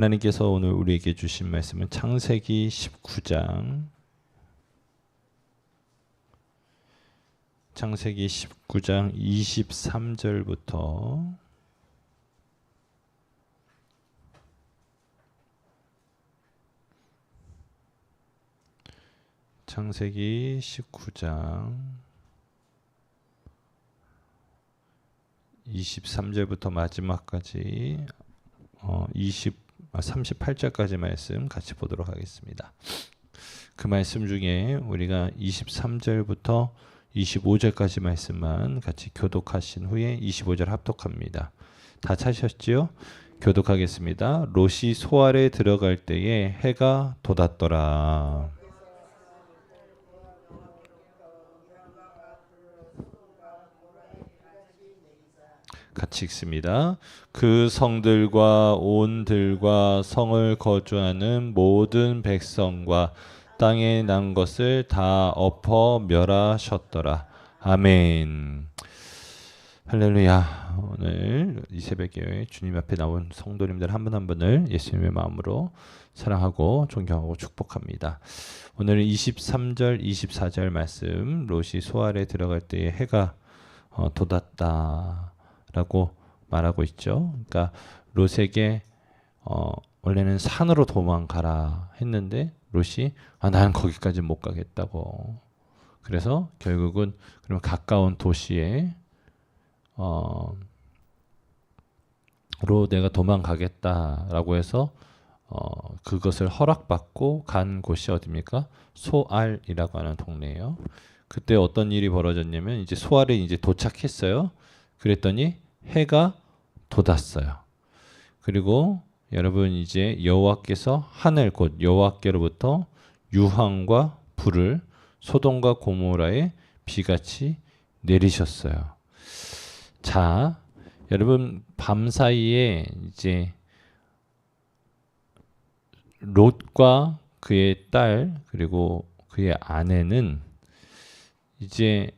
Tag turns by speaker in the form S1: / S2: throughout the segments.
S1: 하나님께서 오늘 우리에게 주신 말씀은 창세기 19장 23절부터 창세기 19장 23절부터 마지막까지 38절까지 말씀 같이 보도록 하겠습니다. 그 말씀 중에 우리가 23절부터 25절까지 말씀만 같이 교독하신 후에 25절 합독합니다. 다 찾으셨지요? 교독하겠습니다. 롯이 소알에 들어갈 때에 해가 돋았더라. 같이 읽습니다. 그 성들과 온 들과 성을 거주하는 모든 백성과 땅에 난 것을 다 엎어 멸하셨더라. 아멘. 할렐루야. 오늘 이 새벽에 주님 앞에 나온 성도님들 한 분 한 분을 예수님의 마음으로 사랑하고 존경하고 축복합니다. 오늘 23절 24절 말씀, 롯이 소알에 들어갈 때에 해가 돋았다 라고 말하고 있죠. 그러니까 롯에게 원래는 산으로 도망가라 했는데 롯이 나는 거기까지 못 가겠다고. 그래서 결국은 그러면 가까운 도시에 로 내가 도망가겠다라고 해서 그것을 허락받고 간 곳이 어디입니까? 소알이라고 하는 동네예요. 그때 어떤 일이 벌어졌냐면 이제 소알에 이제 도착했어요. 그랬더니 해가 돋았어요. 그리고 여러분 이제 여호와께서 하늘 곧 여호와께로부터 유황과 불을 소돔과 고모라에 비같이 내리셨어요. 자, 여러분 밤사이에 이제 롯과 그의 딸 그리고 그의 아내는 이제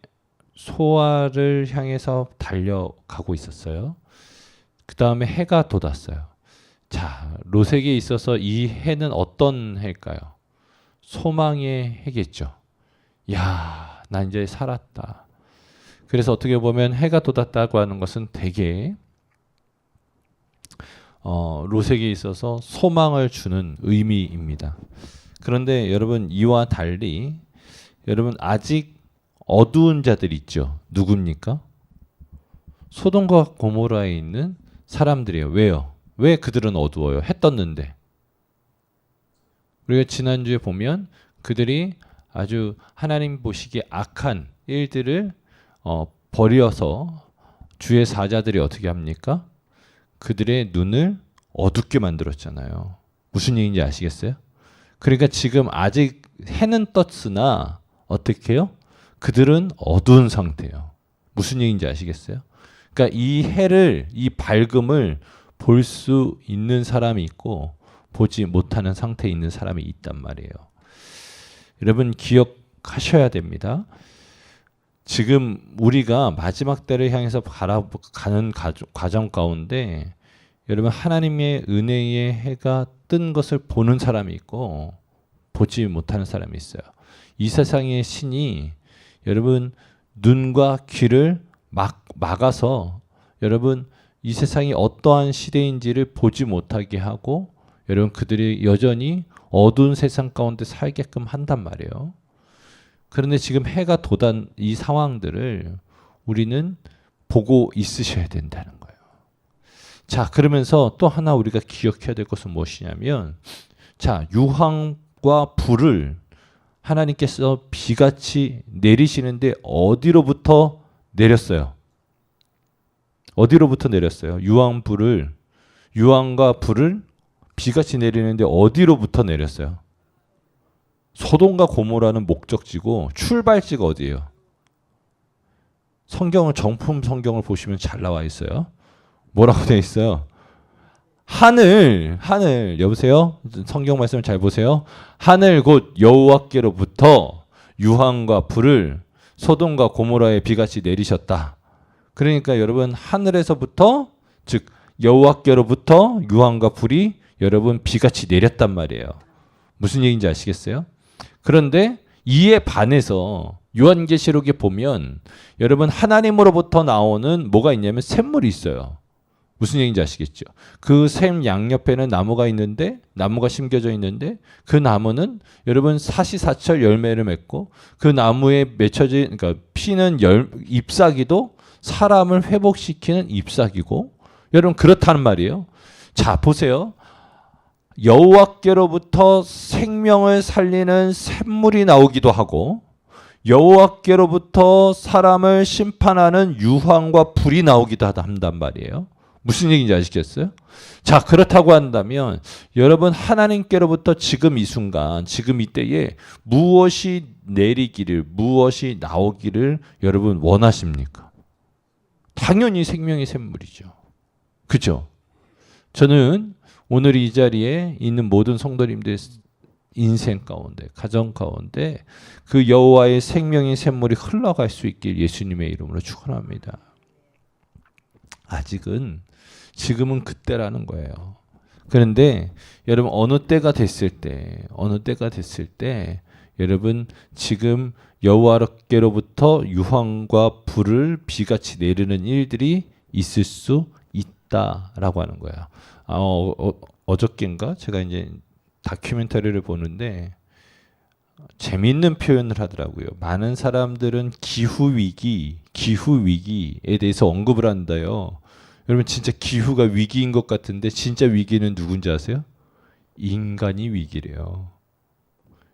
S1: 소알을 향해서 달려가고 있었어요. 그 다음에 해가 돋았어요. 자, 롯에게 있어서 이 해는 어떤 해일까요? 소망의 해겠죠. 야, 나 이제 살았다. 그래서 어떻게 보면 해가 돋았다고 하는 것은 되게 롯에게 있어서 소망을 주는 의미입니다. 그런데 여러분 이와 달리 여러분 아직 어두운 자들 있죠. 누굽니까? 소돔과 고모라에 있는 사람들이에요. 왜요? 왜 그들은 어두워요? 해 떴는데. 우리가 지난주에 보면 그들이 아주 하나님 보시기에 악한 일들을 버려서 주의 사자들이 어떻게 합니까? 그들의 눈을 어둡게 만들었잖아요. 무슨 얘기인지 아시겠어요? 그러니까 지금 아직 해는 떴으나 어떻게 해요? 그들은 어두운 상태예요. 무슨 얘기인지 아시겠어요? 그러니까 이 해를, 이 밝음을 볼 수 있는 사람이 있고 보지 못하는 상태에 있는 사람이 있단 말이에요. 여러분 기억하셔야 됩니다. 지금 우리가 마지막 때를 향해서 가는 과정 가운데 여러분 하나님의 은혜의 해가 뜬 것을 보는 사람이 있고 보지 못하는 사람이 있어요. 이 세상의 신이 여러분 눈과 귀를 막아서 여러분 이 세상이 어떠한 시대인지를 보지 못하게 하고 여러분 그들이 여전히 어두운 세상 가운데 살게끔 한단 말이에요. 그런데 지금 해가 돋은 이 상황들을 우리는 보고 있으셔야 된다는 거예요. 자, 그러면서 또 하나 우리가 기억해야 될 것은 무엇이냐면 자, 유황과 불을 하나님께서 비같이 내리시는데 어디로부터 내렸어요? 어디로부터 내렸어요? 유황과 불을 비같이 내리는데 어디로부터 내렸어요? 소돔과 고모라는 목적지고 출발지가 어디예요? 정품 성경을 보시면 잘 나와 있어요. 뭐라고 되어 있어요? 하늘 여보세요? 성경 말씀을 잘 보세요. 하늘 곧 여호와께로부터 유황과 불을 소돔과 고모라에 비같이 내리셨다. 그러니까 여러분 하늘에서부터 즉 여호와께로부터 유황과 불이 여러분 비같이 내렸단 말이에요. 무슨 얘기인지 아시겠어요? 그런데 이에 반해서 요한계시록에 보면 여러분 하나님으로부터 나오는 뭐가 있냐면 샘물이 있어요. 무슨 얘기인지 아시겠죠? 그 샘 양옆에는 나무가 있는데 나무가 심겨져 있는데 그 나무는 여러분 사시사철 열매를 맺고 그 나무에 맺혀진 그러니까 피는 잎사귀도 사람을 회복시키는 잎사귀고 여러분 그렇다는 말이에요. 자 보세요. 여호와께로부터 생명을 살리는 샘물이 나오기도 하고 여호와께로부터 사람을 심판하는 유황과 불이 나오기도 한단 말이에요. 무슨 얘기인지 아시겠어요? 자 그렇다고 한다면 여러분 하나님께로부터 지금 이 순간 지금 이때에 무엇이 내리기를 무엇이 나오기를 여러분 원하십니까? 당연히 생명의 샘물이죠. 그죠? 저는 오늘 이 자리에 있는 모든 성도님들의 인생 가운데 가정 가운데 그 여호와의 생명의 샘물이 흘러갈 수 있길 예수님의 이름으로 축원합니다. 아직은 지금은 그때라는 거예요. 그런데 여러분 어느 때가 됐을 때 여러분 지금 여호와께로부터 유황과 불을 비같이 내리는 일들이 있을 수 있다라고 하는 거예요. 어저께인가 제가 이제 다큐멘터리를 보는데 재미있는 표현을 하더라고요. 많은 사람들은 기후 위기에 대해서 언급을 한다요. 여러분 진짜 기후가 위기인 것 같은데 진짜 위기는 누군지 아세요? 인간이 위기래요.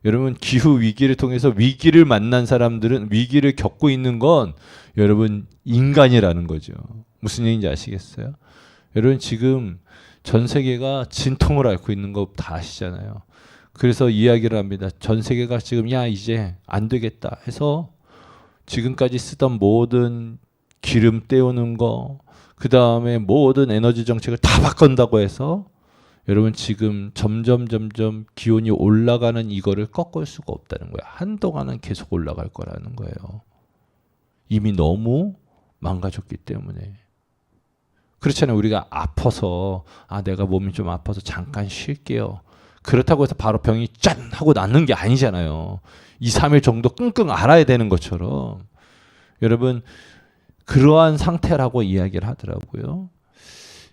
S1: 여러분 기후 위기를 통해서 위기를 만난 사람들은 위기를 겪고 있는 건 여러분 인간이라는 거죠. 무슨 얘기인지 아시겠어요? 여러분 지금 전 세계가 진통을 앓고 있는 거 다 아시잖아요. 그래서 이야기를 합니다. 전 세계가 지금 야 이제 안 되겠다 해서 지금까지 쓰던 모든 기름 때우는 거 그 다음에 모든 에너지 정책을 다 바꾼다고 해서 여러분 지금 점점 기온이 올라가는 이거를 꺾을 수가 없다는 거예요. 한동안은 계속 올라갈 거라는 거예요. 이미 너무 망가졌기 때문에. 그렇잖아요. 우리가 아파서 내가 몸이 좀 아파서 잠깐 쉴게요. 그렇다고 해서 바로 병이 짠 하고 낫는 게 아니잖아요. 2, 3일 정도 끙끙 앓아야 되는 것처럼 여러분 그러한 상태라고 이야기를 하더라고요.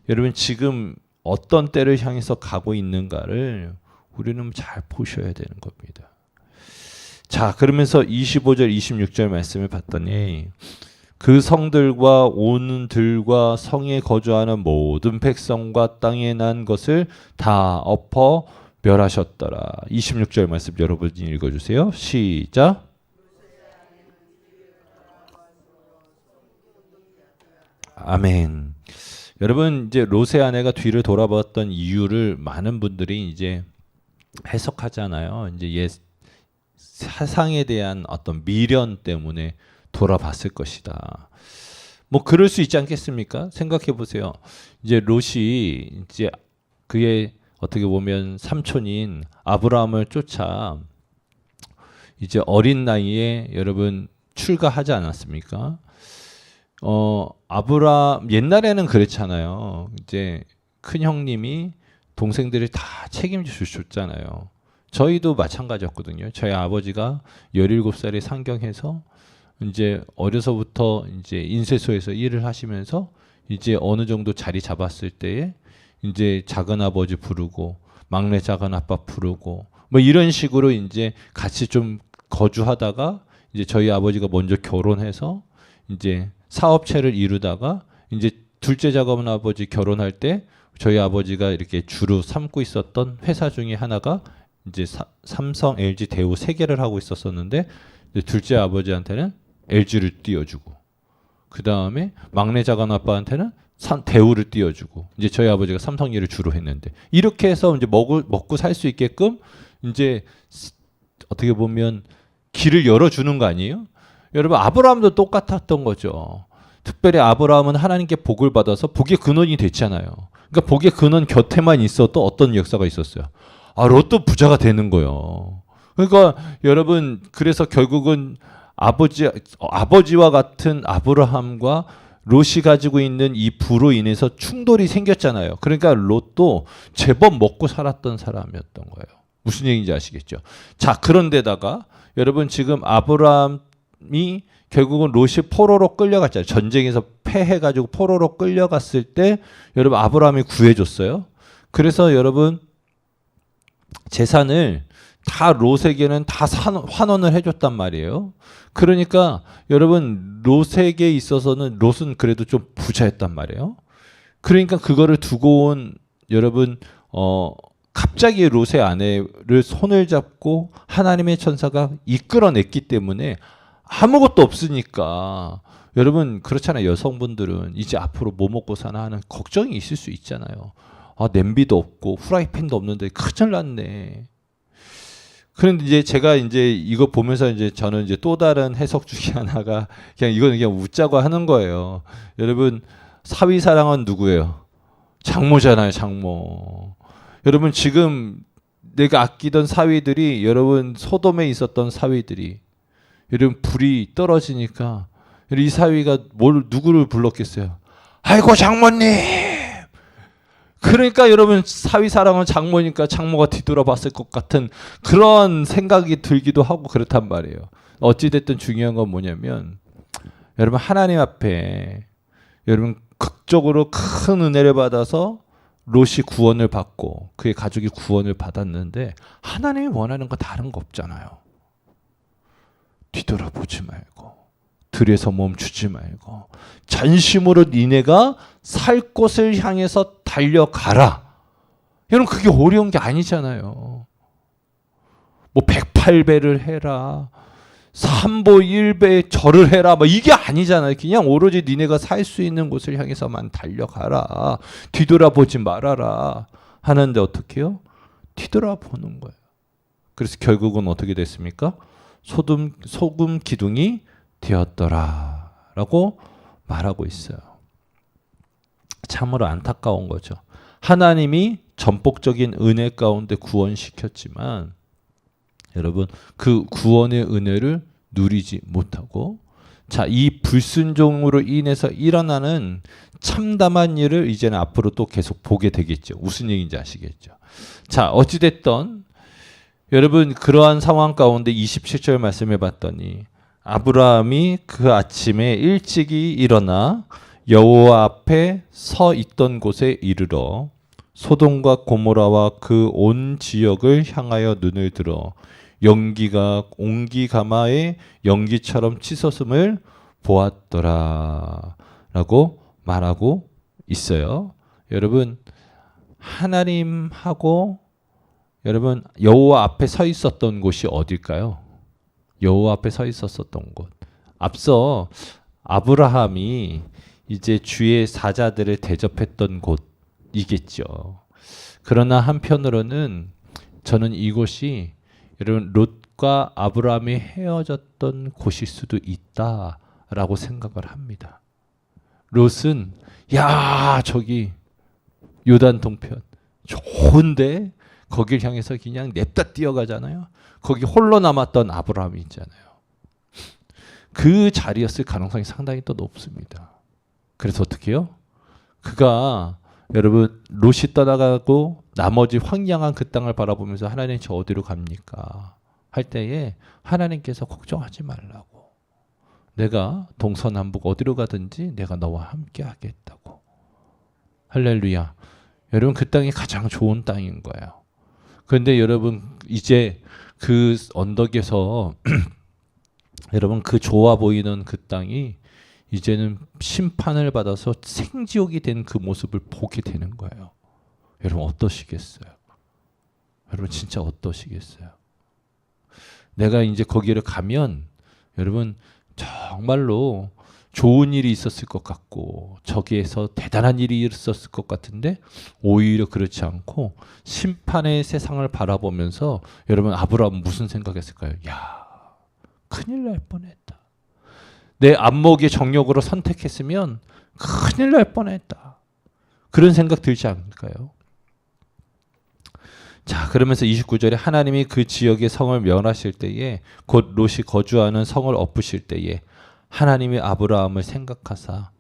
S1: 여러분 지금 어떤 때를 향해서 가고 있는가를 우리는 잘 보셔야 되는 겁니다. 자 그러면서 25절 26절 말씀을 봤더니 그 성들과 온 들과 성에 거주하는 모든 백성과 땅에 난 것을 다 엎어 멸하셨더라. 26절 말씀 여러분이 읽어주세요. 시작. 아멘. 여러분 이제 롯의 아내가 뒤를 돌아봤던 이유를 많은 분들이 이제 해석하잖아요. 이제 사상에 대한 어떤 미련 때문에 돌아봤을 것이다. 뭐 그럴 수 있지 않겠습니까? 생각해 보세요. 이제 롯이 이제 그의 어떻게 보면 삼촌인 아브라함을 쫓아 이제 어린 나이에 여러분 출가하지 않았습니까? 아브라함 옛날에는 그랬잖아요. 이제 큰 형님이 동생들을 다 책임져 주셨잖아요. 저희도 마찬가지였거든요. 저희 아버지가 17살에 상경해서 이제 어려서부터 이제 인쇄소에서 일을 하시면서 이제 어느 정도 자리 잡았을 때에 이제 작은 아버지 부르고 막내 작은 아빠 부르고 뭐 이런 식으로 이제 같이 좀 거주하다가 이제 저희 아버지가 먼저 결혼해서 이제 사업체를 이루다가 이제 둘째 작은 아버지 결혼할 때 저희 아버지가 이렇게 주로 삼고 있었던 회사 중에 하나가 이제 삼성, LG, 대우 세 개를 하고 있었었는데 둘째 아버지한테는 LG를 띄워주고 그 다음에 막내 작은 아빠한테는 대우를 띄워주고 이제 저희 아버지가 삼성일을 주로 했는데 이렇게 해서 이제 먹고 살 수 있게끔 이제 어떻게 보면 길을 열어주는 거 아니에요? 여러분 아브라함도 똑같았던 거죠. 특별히 아브라함은 하나님께 복을 받아서 복의 근원이 됐잖아요. 그러니까 복의 근원 곁에만 있어도 어떤 역사가 있었어요. 롯도 부자가 되는 거예요. 그러니까 여러분 그래서 결국은 아버지와 같은 아브라함과 롯이 가지고 있는 이 부로 인해서 충돌이 생겼잖아요. 그러니까 롯도 제법 먹고 살았던 사람이었던 거예요. 무슨 얘기인지 아시겠죠? 자, 그런데다가 여러분 지금 아브라함이 결국은 롯이 포로로 끌려갔잖아요. 전쟁에서 패해가지고 포로로 끌려갔을 때 여러분 아브라함이 구해줬어요. 그래서 여러분 재산을 다 롯에게는 다 환원을 해줬단 말이에요. 그러니까 여러분 롯에게 있어서는 롯은 그래도 좀 부자였단 말이에요. 그러니까 그거를 두고 온 여러분 갑자기 롯의 아내를 손을 잡고 하나님의 천사가 이끌어냈기 때문에 아무것도 없으니까 여러분 그렇잖아요. 여성분들은 이제 앞으로 뭐 먹고 사나 하는 걱정이 있을 수 있잖아요. 아, 냄비도 없고 후라이팬도 없는데 큰일 났네. 그런데 이제 제가 이제 이거 보면서 이제 저는 이제 또 다른 해석 중에 하나가 그냥 이거는 그냥 웃자고 하는 거예요. 여러분 사위 사랑은 누구예요? 장모잖아요, 장모. 여러분 지금 내가 아끼던 사위들이 여러분 소돔에 있었던 사위들이 여러분 불이 떨어지니까 이 사위가 누구를 불렀겠어요? 아이고 장모님. 그러니까 여러분 사위 사랑은 장모니까 장모가 뒤돌아봤을 것 같은 그런 생각이 들기도 하고 그렇단 말이에요. 어찌됐든 중요한 건 뭐냐면 여러분 하나님 앞에 여러분 극적으로 큰 은혜를 받아서 롯이 구원을 받고 그의 가족이 구원을 받았는데 하나님이 원하는 거 다른 거 없잖아요. 뒤돌아보지 말고 들에서 멈추지 말고 전심으로 니네가 살 곳을 향해서 달려가라. 여러분 그게 어려운 게 아니잖아요. 뭐 108배를 해라. 3보 1배 절을 해라. 뭐 이게 아니잖아요. 그냥 오로지 니네가 살 수 있는 곳을 향해서만 달려가라. 뒤돌아보지 말아라. 하는데 어떻게 해요? 뒤돌아보는 거예요. 그래서 결국은 어떻게 됐습니까? 소금 기둥이 되었더라 라고 말하고 있어요. 참으로 안타까운 거죠. 하나님이 전폭적인 은혜 가운데 구원시켰지만 여러분 그 구원의 은혜를 누리지 못하고 자, 이 불순종으로 인해서 일어나는 참담한 일을 이제는 앞으로 또 계속 보게 되겠죠. 무슨 얘기인지 아시겠죠. 자, 어찌됐든 여러분 그러한 상황 가운데 27절 말씀해 봤더니 아브라함이 그 아침에 일찍이 일어나 여호와 앞에 서 있던 곳에 이르러 소돔과 고모라와 그 온 지역을 향하여 눈을 들어 연기가 옹기가마의 연기처럼 치솟음을 보았더라 라고 말하고 있어요. 여러분 하나님하고 여러분 여호와 앞에 서 있었던 곳이 어딜까요? 여호와 앞에 서 있었던 곳. 앞서 아브라함이 이제 주의 사자들을 대접했던 곳이겠죠. 그러나 한편으로는 저는 이곳이 여러분 롯과 아브라함이 헤어졌던 곳일 수도 있다라고 생각을 합니다. 롯은 야 저기 요단 동편 좋은데 거길 향해서 그냥 냅다 뛰어가잖아요. 거기 홀로 남았던 아브라함이 있잖아요. 그 자리였을 가능성이 상당히 또 높습니다. 그래서 어떻게 해요? 그가 여러분 롯이 떠나가고 나머지 황량한 그 땅을 바라보면서 하나님 저 어디로 갑니까? 할 때에 하나님께서 걱정하지 말라고. 내가 동서남북 어디로 가든지 내가 너와 함께 하겠다고. 할렐루야. 여러분 그 땅이 가장 좋은 땅인 거예요. 그런데 여러분 이제 그 언덕에서 여러분 그 좋아 보이는 그 땅이 이제는 심판을 받아서 생지옥이 된 그 모습을 보게 되는 거예요. 여러분 어떠시겠어요? 여러분 진짜 어떠시겠어요? 내가 이제 거기를 가면 여러분 정말로 좋은 일이 있었을 것 같고 저기에서 대단한 일이 있었을 것 같은데 오히려 그렇지 않고 심판의 세상을 바라보면서 여러분 아브라함은 무슨 생각했을까요? 야, 큰일 날 뻔했다. 내 안목의 정력으로 선택했으면 큰일 날 뻔했다. 그런 생각 들지 않을까요? 자, 그러면서 29절에 하나님이 그 지역의 성을 멸하실 때에 곧 롯이 거주하는 성을 엎으실 때에 하나님이 아브라함을 생각하사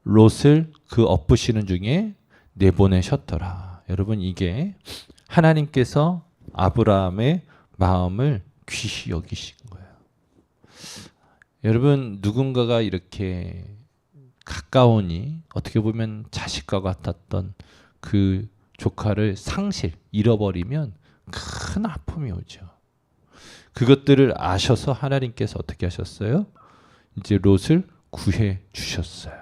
S1: 롯을 그 엎으시는 중에 내보내셨더라. 여러분, 이게 하나님께서 아브라함의 마음을 귀히 여기신 거예요. 여러분, 누군가가 이렇게 가까우니 어떻게 보면 자식과 같았던 그 조카를 잃어버리면 큰 아픔이 오죠. 그것들을 아셔서 하나님께서 어떻게 하셨어요? 이제 롯을 구해 주셨어요.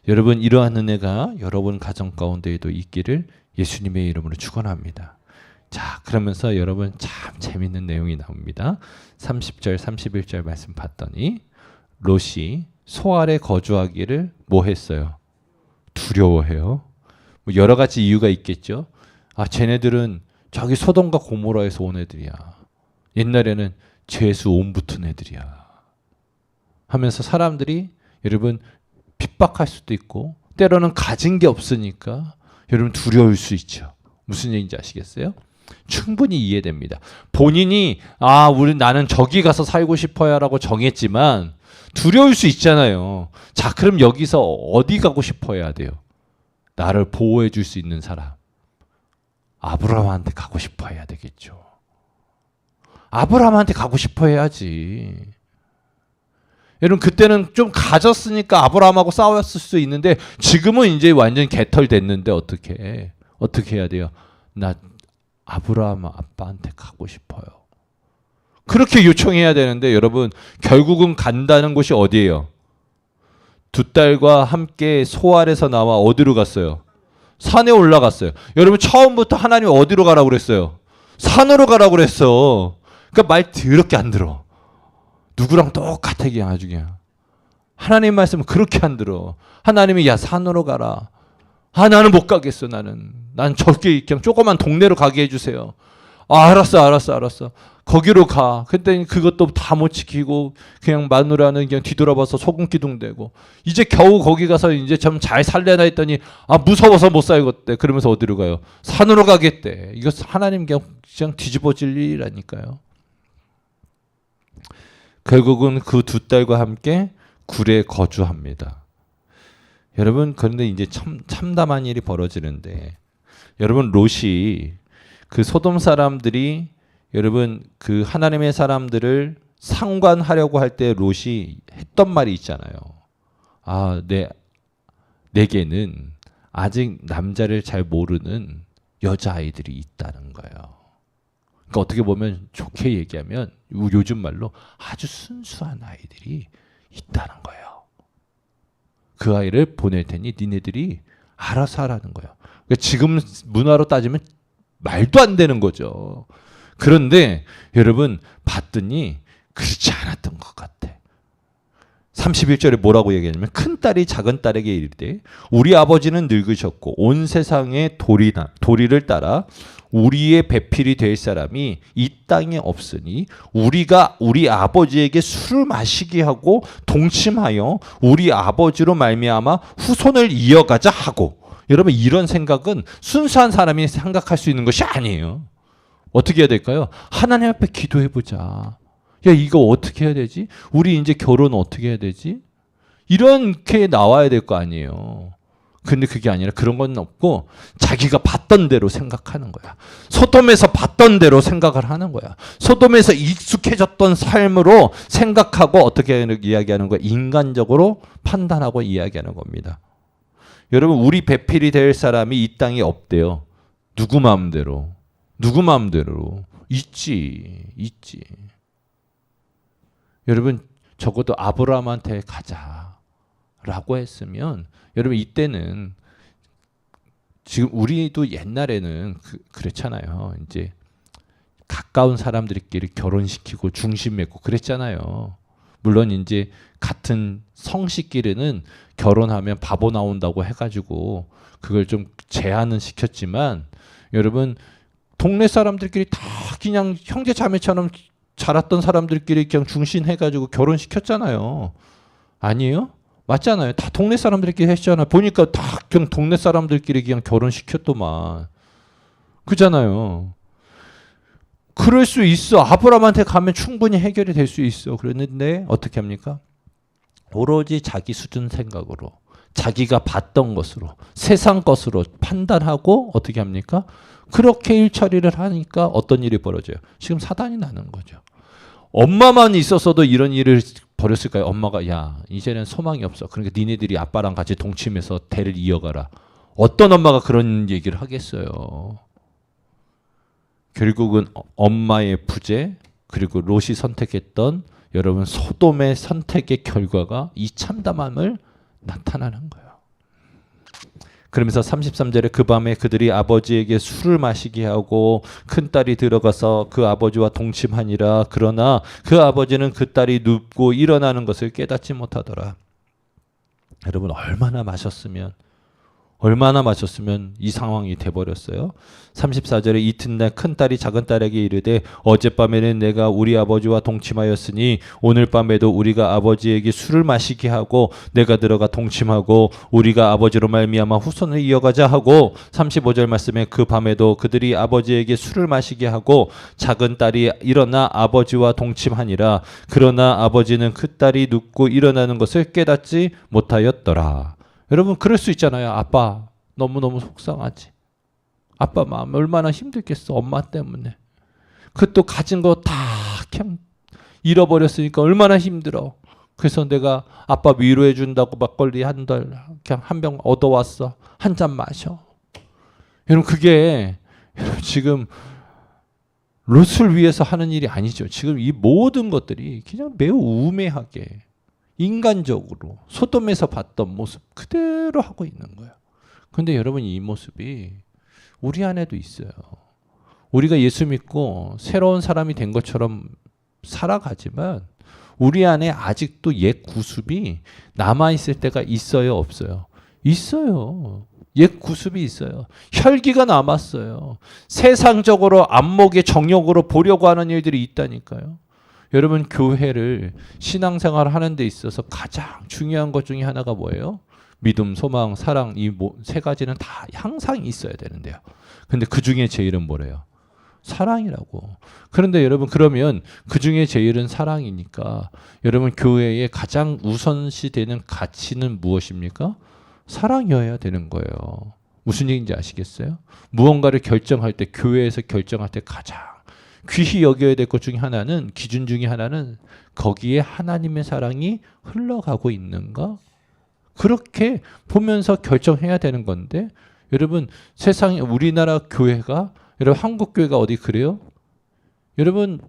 S1: 여러분, 이러한 은혜가 여러분 가정 가운데에도 있기를 예수님의 이름으로 축원합니다. 자, 그러면서 여러분 참 재밌는 내용이 나옵니다. 30절 31절 말씀 봤더니 롯이 소 아래 거주하기를 뭐 했어요? 두려워해요. 뭐 여러 가지 이유가 있겠죠. 쟤네들은 저기 소돔과 고모라에서 온 애들이야. 옛날에는 죄수 온 붙은 애들이야. 하면서 사람들이 여러분 핍박할 수도 있고 때로는 가진 게 없으니까 여러분 두려울 수 있죠. 무슨 얘기인지 아시겠어요? 충분히 이해됩니다. 본인이 나는 저기 가서 살고 싶어요라고 정했지만 두려울 수 있잖아요. 자, 그럼 여기서 어디 가고 싶어야 돼요? 나를 보호해 줄 수 있는 사람. 아브라함한테 가고 싶어 해야 되겠죠. 아브라함한테 가고 싶어 해야지. 여러분, 그때는 좀 가졌으니까 아브라함하고 싸웠을 수 있는데 지금은 이제 완전 개털됐는데 어떻게 해야 돼요? 나 아브라함 아빠한테 가고 싶어요. 그렇게 요청해야 되는데 여러분, 결국은 간다는 곳이 어디예요? 두 딸과 함께 소 아래서 나와 어디로 갔어요? 산에 올라갔어요. 여러분, 처음부터 하나님 어디로 가라고 그랬어요? 산으로 가라고 그랬어. 그러니까 말 더럽게 안 들어. 누구랑 똑같아 그냥 아주 그냥. 하나님 말씀은 그렇게 안 들어. 하나님이 야 산으로 가라. 나는 못 가겠어. 난 저기 그냥 조그만 동네로 가게 해주세요. 알았어. 거기로 가. 근데 그것도 다 못 지키고 그냥 마누라는 그냥 뒤돌아봐서 소금 기둥대고 이제 겨우 거기 가서 이제 좀 잘 살래나 했더니 무서워서 못 살겠대. 그러면서 어디로 가요? 산으로 가겠대. 이거 하나님 그냥 뒤집어질 일이라니까요. 결국은 그 두 딸과 함께 굴에 거주합니다. 여러분, 그런데 이제 참담한 일이 벌어지는데 여러분, 롯이 그 소돔 사람들이 여러분 그 하나님의 사람들을 상관하려고 할 때 롯이 했던 말이 있잖아요. 내게는 아직 남자를 잘 모르는 여자아이들이 있다는 거예요. 그러니까 어떻게 보면 좋게 얘기하면 요즘 말로 아주 순수한 아이들이 있다는 거예요. 그 아이를 보낼 테니 니네들이 알아서 하라는 거예요. 그러니까 지금 문화로 따지면 말도 안 되는 거죠. 그런데 여러분 봤더니 그렇지 않았던 것 같아. 31절에 뭐라고 얘기하냐면 큰딸이 작은딸에게 이르되 우리 아버지는 늙으셨고 온 세상의 도리를 따라 우리의 배필이 될 사람이 이 땅에 없으니 우리가 우리 아버지에게 술을 마시게 하고 동침하여 우리 아버지로 말미암아 후손을 이어가자 하고. 여러분, 이런 생각은 순수한 사람이 생각할 수 있는 것이 아니에요. 어떻게 해야 될까요? 하나님 앞에 기도해보자. 야, 이거 어떻게 해야 되지? 우리 이제 결혼 어떻게 해야 되지? 이렇게 나와야 될 거 아니에요. 근데 그게 아니라 그런 건 없고 자기가 봤던 대로 생각하는 거야. 소돔에서 봤던 대로 생각을 하는 거야. 소돔에서 익숙해졌던 삶으로 생각하고 어떻게 이야기하는 거야? 인간적으로 판단하고 이야기하는 겁니다. 여러분, 우리 배필이 될 사람이 이 땅에 없대요. 누구 마음대로 있지. 여러분, 적어도 아브라함한테 가자라고 했으면 여러분, 이때는 지금 우리도 옛날에는 그랬잖아요. 이제 가까운 사람들끼리 결혼시키고 중심 맺고 그랬잖아요. 물론 이제 같은 성씨끼리는 결혼하면 바보 나온다고 해가지고 그걸 좀 제한은 시켰지만 여러분, 동네 사람들끼리 다 그냥 형제 자매처럼 자랐던 사람들끼리 그냥 중심해가지고 결혼시켰잖아요. 아니에요? 맞잖아요. 다 동네 사람들끼리 했잖아요. 보니까 다 그냥 동네 사람들끼리 그냥 결혼시켰더만. 그잖아요. 그럴 수 있어. 아브라함한테 가면 충분히 해결이 될 수 있어. 그랬는데 어떻게 합니까? 오로지 자기 수준 생각으로 자기가 봤던 것으로 세상 것으로 판단하고 어떻게 합니까? 그렇게 일처리를 하니까 어떤 일이 벌어져요? 지금 사단이 나는 거죠. 엄마만 있었어도 이런 일을 벌였을까요? 엄마가 야 이제는 소망이 없어. 그러니까 니네들이 아빠랑 같이 동침해서 대를 이어가라. 어떤 엄마가 그런 얘기를 하겠어요. 결국은 엄마의 부재 그리고 롯이 선택했던 여러분 소돔의 선택의 결과가 이 참담함을 나타나는 거예요. 그러면서 33절에 그 밤에 그들이 아버지에게 술을 마시게 하고 큰딸이 들어가서 그 아버지와 동침하니라. 그러나 그 아버지는 그 딸이 눕고 일어나는 것을 깨닫지 못하더라. 여러분 얼마나 마셨으면 이 상황이 돼버렸어요. 34절에 이튿날 큰딸이 작은딸에게 이르되 어젯밤에는 내가 우리 아버지와 동침하였으니 오늘 밤에도 우리가 아버지에게 술을 마시게 하고 내가 들어가 동침하고 우리가 아버지로 말미암아 후손을 이어가자 하고 35절 말씀에 그 밤에도 그들이 아버지에게 술을 마시게 하고 작은딸이 일어나 아버지와 동침하니라. 그러나 아버지는 큰딸이 눕고 일어나는 것을 깨닫지 못하였더라. 여러분 그럴 수 있잖아요. 아빠 너무너무 속상하지. 아빠 마음 얼마나 힘들겠어. 엄마 때문에. 그 또 가진 거 다 그냥 잃어버렸으니까 얼마나 힘들어. 그래서 내가 아빠 위로해 준다고 막걸리 한 달 그냥 한 병 얻어왔어. 한 잔 마셔. 여러분 그게 지금 롯을 위해서 하는 일이 아니죠. 지금 이 모든 것들이 그냥 매우 우매하게 인간적으로 소돔에서 봤던 모습 그대로 하고 있는 거예요. 그런데 여러분 이 모습이 우리 안에도 있어요. 우리가 예수 믿고 새로운 사람이 된 것처럼 살아가지만 우리 안에 아직도 옛 구습이 남아있을 때가 있어요 없어요? 있어요. 옛 구습이 있어요. 혈기가 남았어요. 세상적으로 안목의 정욕으로 보려고 하는 일들이 있다니까요. 여러분 교회를 신앙생활을 하는 데 있어서 가장 중요한 것 중에 하나가 뭐예요? 믿음, 소망, 사랑 이 세 가지는 다 항상 있어야 되는데요. 근데 그 중에 제일은 뭐래요? 사랑이라고. 그런데 여러분 그러면 그 중에 제일은 사랑이니까 여러분 교회의 가장 우선시되는 가치는 무엇입니까? 사랑이어야 되는 거예요. 무슨 얘기인지 아시겠어요? 무언가를 결정할 때 교회에서 결정할 때 가장 귀히 여겨야 될 것 중에 하나는 기준 중에 하나는 거기에 하나님의 사랑이 흘러가고 있는가? 그렇게 보면서 결정해야 되는 건데 여러분 세상에 우리나라 교회가 여러분 한국 교회가 어디 그래요? 여러분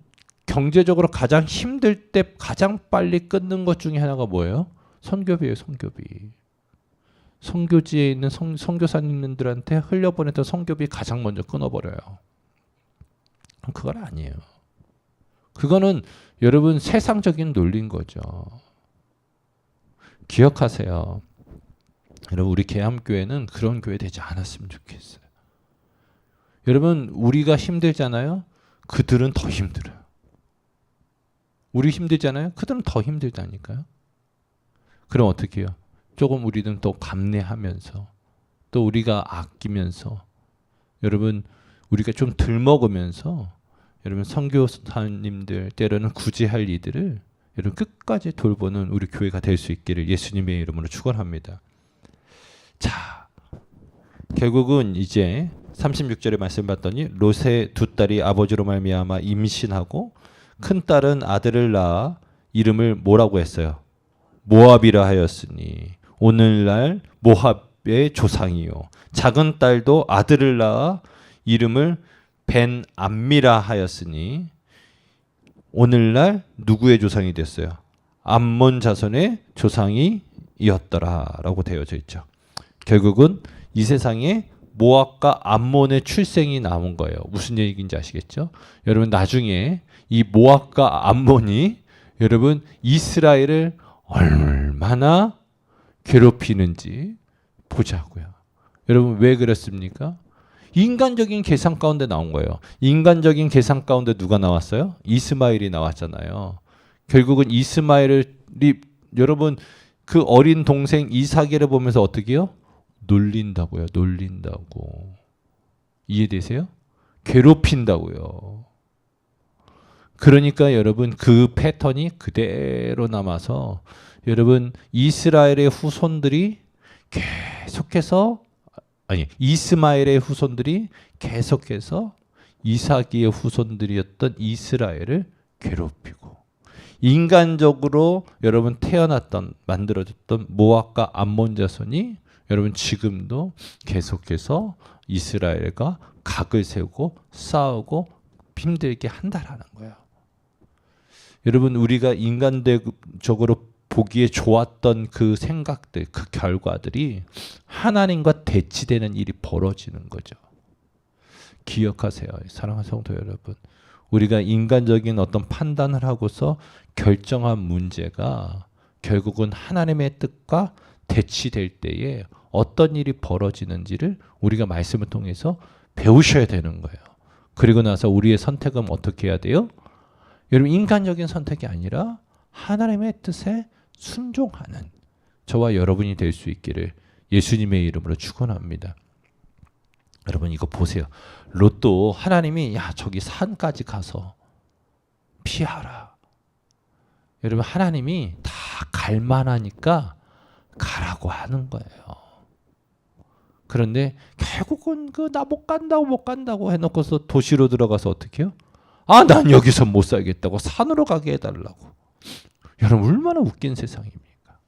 S1: 경제적으로 가장 힘들 때 가장 빨리 끊는 것 중에 하나가 뭐예요? 선교비예요. 선교비. 선교지에 있는 선교사님들한테 흘려보냈던 선교비 가장 먼저 끊어버려요. 그건 아니에요. 그거는 여러분 세상적인 논리인 거죠. 기억하세요. 여러분 우리 계암교회는 그런 교회 되지 않았으면 좋겠어요. 여러분 우리가 힘들잖아요. 그들은 더 힘들어요. 우리 힘들잖아요. 그들은 더 힘들다니까요. 그럼 어떻게 해요? 조금 우리는 또 감내하면서 또 우리가 아끼면서 여러분 우리가 좀 덜 먹으면서 여러분 선교사님들 때로는 굳이 할 이들을 여러분 끝까지 돌보는 우리 교회가 될 수 있기를 예수님의 이름으로 축원합니다. 자, 결국은 이제 36절에 말씀 봤더니 롯의 두 딸이 아버지로 말미암아 임신하고 큰 딸은 아들을 낳아 이름을 뭐라고 했어요? 모압이라 하였으니 오늘날 모압의 조상이요. 작은 딸도 아들을 낳아 이름을 벤 암미라 하였으니 오늘날 누구의 조상이 됐어요? 암몬 자손의 조상이었더라라고 되어져 있죠. 결국은 이 세상에 모압과 암몬의 출생이 나온 거예요. 무슨 얘기인지 아시겠죠? 여러분 나중에 이 모압과 암몬이 여러분 이스라엘을 얼마나 괴롭히는지 보자고요. 여러분 왜 그랬습니까? 인간적인 계산 가운데 나온 거예요. 인간적인 계산 가운데 누가 나왔어요? 이스마엘이 나왔잖아요. 결국은 이스마엘이 여러분 그 어린 동생 이삭을 보면서 어떻게 해요? 놀린다고요. 놀린다고. 이해되세요? 괴롭힌다고요. 그러니까 여러분 그 패턴이 그대로 남아서 여러분 이스라엘의 후손들이 계속해서 이스마엘의 후손들이 계속해서 이삭의 후손들이었던 이스라엘을 괴롭히고 인간적으로 여러분 태어났던 만들어졌던 모압과 암몬 자손이 여러분 지금도 계속해서 이스라엘과 각을 세우고 싸우고 힘들게 한다라는 거예요. 여러분 우리가 인간적으로 보기에 좋았던 그 생각들, 그 결과들이 하나님과 대치되는 일이 벌어지는 거죠. 기억하세요. 사랑하는 성도 여러분. 우리가 인간적인 어떤 판단을 하고서 결정한 문제가 결국은 하나님의 뜻과 대치될 때에 어떤 일이 벌어지는지를 우리가 말씀을 통해서 배우셔야 되는 거예요. 그리고 나서 우리의 선택은 어떻게 해야 돼요? 여러분 인간적인 선택이 아니라 하나님의 뜻에 순종하는 저와 여러분이 될 수 있기를 예수님의 이름으로 축원합니다. 여러분 이거 보세요. 롯도 하나님이 야 저기 산까지 가서 피하라. 여러분 하나님이 다 갈만하니까 가라고 하는 거예요. 그런데 결국은 그 나 못 간다고 해놓고서 도시로 들어가서 어떻게 해요? 아, 난 여기서 못 살겠다고 산으로 가게 해달라고. 여러분 얼마나 웃긴 세상입니까?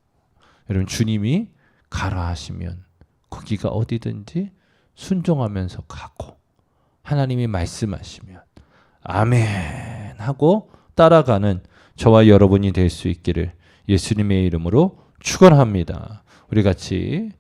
S1: 여러분 주님이 가라 하시면 거기가 어디든지 순종하면서 가고 하나님이 말씀하시면 아멘 하고 따라가는 저와 여러분이 될 수 있기를 예수님의 이름으로 축원합니다. 우리 같이